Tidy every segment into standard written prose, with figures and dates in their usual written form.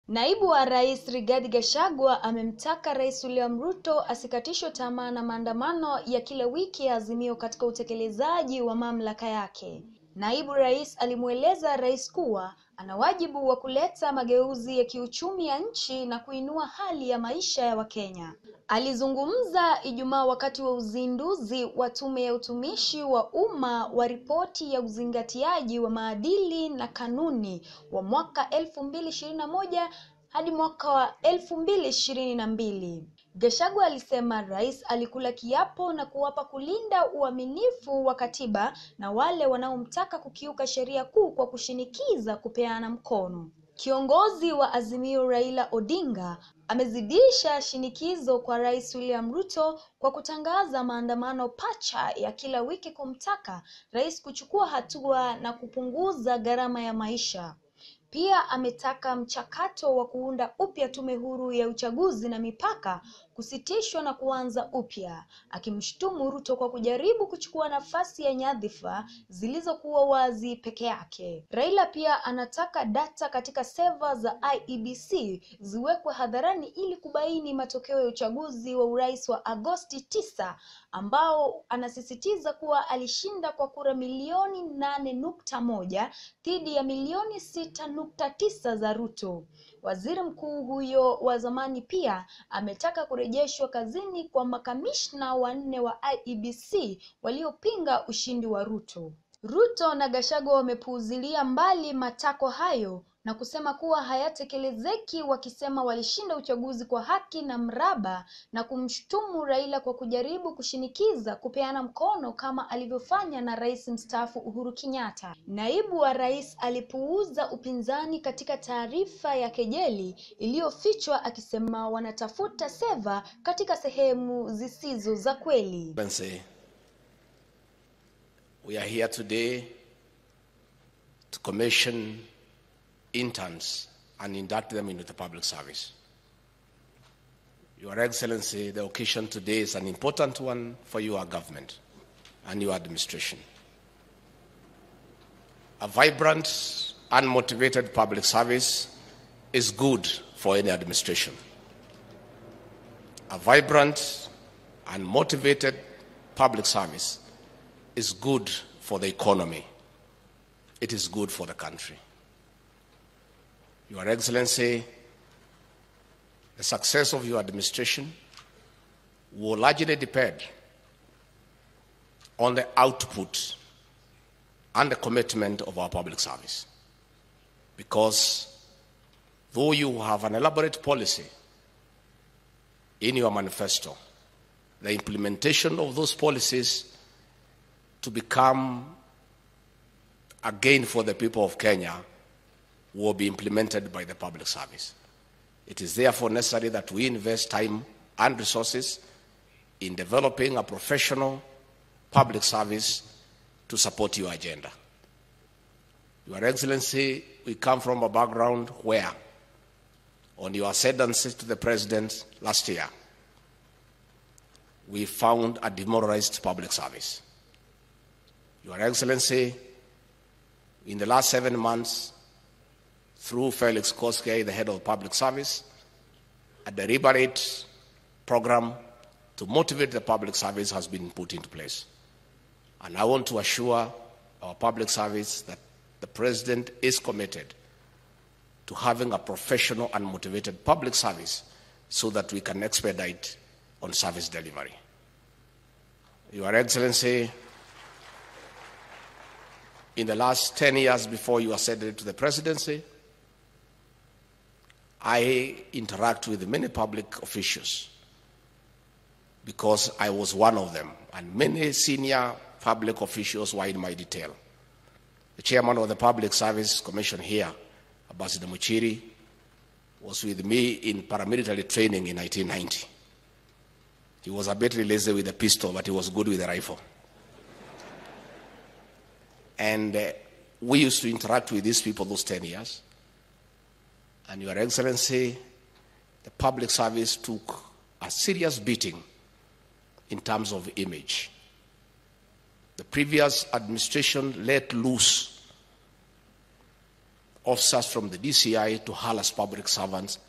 Naibu wa Rais Rigathi Gachagua amemtaka Rais William Ruto asikatishwe tamaa na maandamano ya kila wiki ya Azimio katika utekelezaji wa mamlaka yake. Naibu Rais alimueleza Rais kuwa ana wajibu wa kuleta mageuzi ya kiuchumi ya nchi na kuinua hali ya maisha ya Wakenya. Alizungumza Ijumaa wakati wa uzinduzi wa Tume ya Utumishi wa Umma wa ripoti ya uzingatiaji wa maadili na kanuni wa mwaka 2021 hadi mwaka wa 2022. Gachagua alisema rais alikula kiapo na kuwapa kulinda uaminifu wa katiba na wale wanaomtaka kukiuka sheria kuu kwa kushinikiza kupeana mkono. Kiongozi wa Azimio Raila Odinga amezidisha shinikizo kwa Rais William Ruto kwa kutangaza maandamano pacha ya kila wiki kumtaka rais kuchukua hatua na kupunguza gharama ya maisha. Pia ametaka mchakato wa kuunda upya tume huru ya uchaguzi na mipaka kusitishwa na kuanza upya, akimshutumu Ruto kwa kujaribu kuchukua nafasi ya nyadhifa zilizokuwa wazi peke yake. Raila pia anataka data katika seva za IEBC ziwekwe hadharani ili kubaini matokeo ya uchaguzi wa urais wa Agosti 9 ambao anasisitiza kuwa alishinda kwa kura milioni 8.1 dhidi ya milioni 6.9 za Ruto. Waziri mkuu huyo wa zamani pia ametaka kurejeshwa kazini kwa makamishna 4 wa IEBC waliopinga ushindi wa Ruto. Ruto na Gachagua wamepuuzilia mbali matakwa hayo na kusema kuwa hayatekelezeki, wakisema walishinda uchaguzi kwa haki na mraba, na kumshutumu Raila kwa kujaribu kushinikiza kupeana mkono kama alivyofanya na rais mstaafu Uhuru Kenyatta. Naibu wa rais alipuuza upinzani katika taarifa ya kejeli iliyofichwa, akisema wanatafuta seva katika sehemu zisizo za kweli. We are here today to commission interns and induct them into the public service. Your Excellency, the occasion today is an important one for your government and your administration. A vibrant and motivated public service is good for any administration. A vibrant and motivated public service is good for the economy. It is good for the country. Your Excellency, the success of your administration will largely depend on the output and the commitment of our public service. Because though you have an elaborate policy in your manifesto, the implementation of those policies to become a gain for the people of Kenya will be implemented by the public service. It is therefore necessary that we invest time and resources in developing a professional public service to support your agenda. Your Excellency, we come from a background where, on your ascendancy to the President last year, we found a demoralized public service. Your Excellency, in the last 7 months, through Felix Koskei, the head of public service, a deliberate program to motivate the public service has been put into place. And I want to assure our public service that the President is committed to having a professional and motivated public service so that we can expedite on service delivery. Your Excellency, in the last 10 years before you acceded to the presidency, I interact with many public officials because I was one of them, and many senior public officials were in my detail. The chairman of the Public Service Commission here, Ambassador Muchiri, was with me in paramilitary training in 1990. He was a bit lazy with the pistol, but he was good with the rifle. And we used to interact with these people those 10 years. And Your Excellency, the public service took a serious beating in terms of image. The previous administration let loose officers from the DCI to harass public servants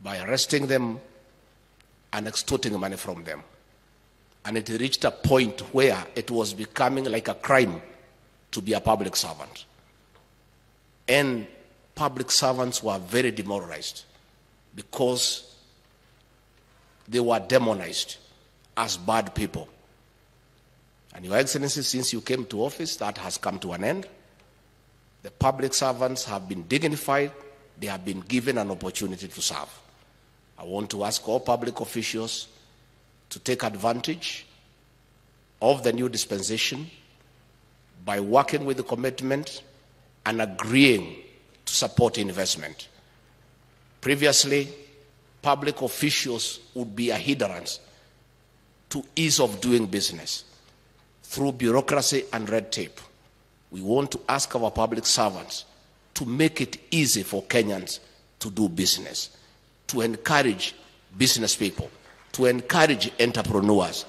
by arresting them and extorting money from them. And it reached a point where it was becoming like a crime to be a public servant. And public servants were very demoralized because they were demonized as bad people. And Your Excellency, since you came to office, that has come to an end. The public servants have been dignified. They have been given an opportunity to serve. I want to ask all public officials to take advantage of the new dispensation by working with the commitment and agreeing to support investment. Previously, public officials would be a hindrance to ease of doing business through bureaucracy and red tape. We want to ask our public servants to make it easy for Kenyans to do business, to encourage business people, to encourage entrepreneurs,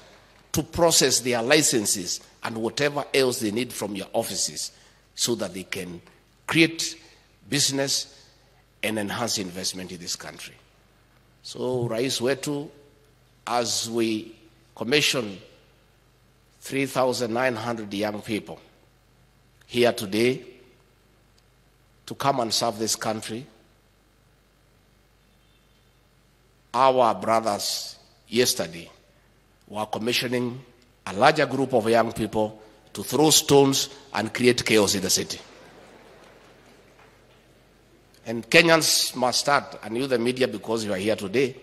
to process their licenses and whatever else they need from your offices so that they can create business and enhance investment in this country. So, Rais wetu, as we commission 3,900 young people here today to come and serve this country, our brothers yesterday were commissioning a larger group of young people to throw stones and create chaos in the city. And Kenyans must start, and you the media, because you are here today,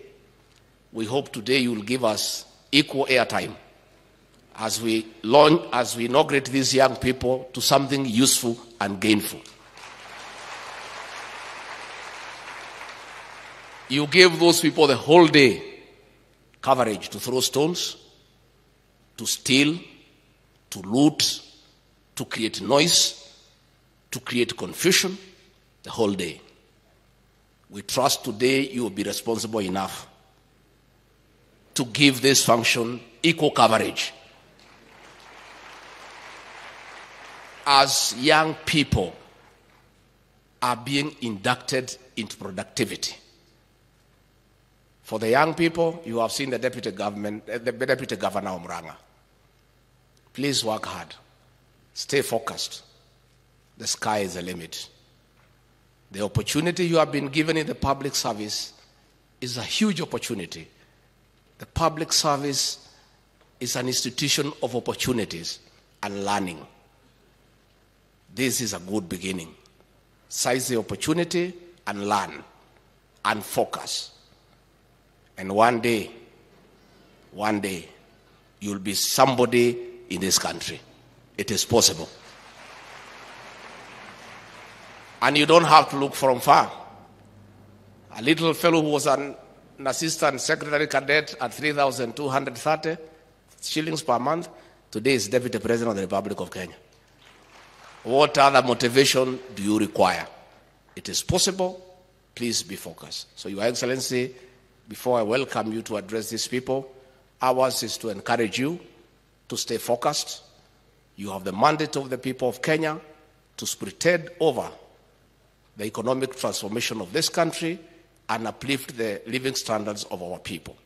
we hope today you will give us equal airtime as we inaugurate these young people to something useful and gainful. You give those people the whole day coverage to throw stones, to steal, to loot, to create noise, to create confusion, the whole day. We trust today you will be responsible enough to give this function equal coverage. As young people are being inducted into productivity. For the young people, you have seen the deputy governor Omranga. Please work hard. Stay focused. The sky is the limit. The opportunity you have been given in the public service is a huge opportunity. The public service is an institution of opportunities and learning. This is a good beginning. Seize the opportunity and learn and focus. And one day, you'll be somebody in this country. It is possible. And you don't have to look from far. A little fellow who was an assistant secretary cadet at 3,230 shillings per month, today is Deputy President of the Republic of Kenya. What other motivation do you require? It is possible. Please be focused. So, Your Excellency, before I welcome you to address these people, ours is to encourage you to stay focused. You have the mandate of the people of Kenya to spearhead over the economic transformation of this country and uplift the living standards of our people.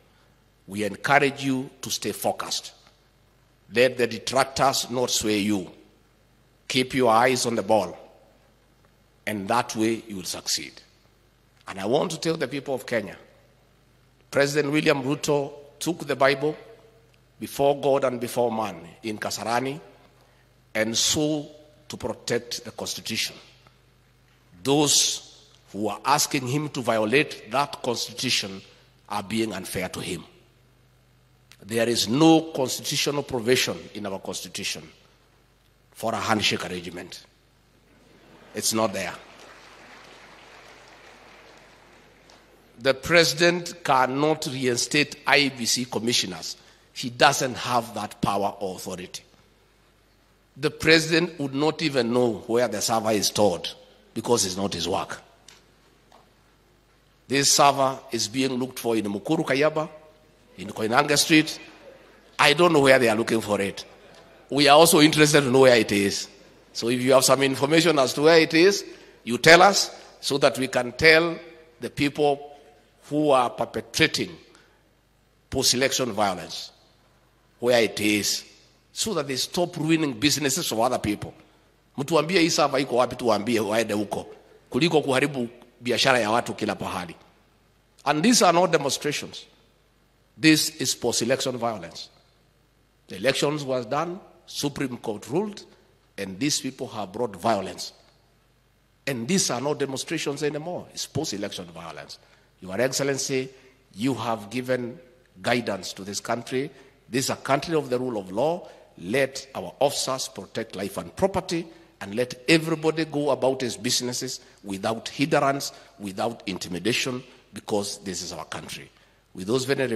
We encourage you to stay focused. Let the detractors not sway you. Keep your eyes on the ball, and that way you will succeed. And I want to tell the people of Kenya, President William Ruto took the Bible before God and before man in Kasarani and swore to protect the Constitution. Those who are asking him to violate that Constitution are being unfair to him. There is no constitutional provision in our Constitution for a handshake arrangement. It's not there. The president cannot reinstate IEBC commissioners. He doesn't have that power or authority. The president would not even know where the server is stored because it's not his work. This server is being looked for in Mukuru Kayaba, in Koinange Street. I don't know where they are looking for it. We are also interested to know where it is. So if you have some information as to where it is, you tell us so that we can tell the people who are perpetrating post-election violence where it is, so that they stop ruining businesses of other people. Mtuambie hii sava iko wapi, tuambie waende huko kuliko kuharibu biashara ya watu kila pahali. And these are not demonstrations. This is post-election violence. The elections was done, Supreme Court ruled, and these people have brought violence. And these are not demonstrations anymore. It's post-election violence. Your Excellency, you have given guidance to this country. This is a country of the rule of law. Let our officers protect life and property, and let everybody go about his businesses without hindrance, without intimidation, because this is our country. With those very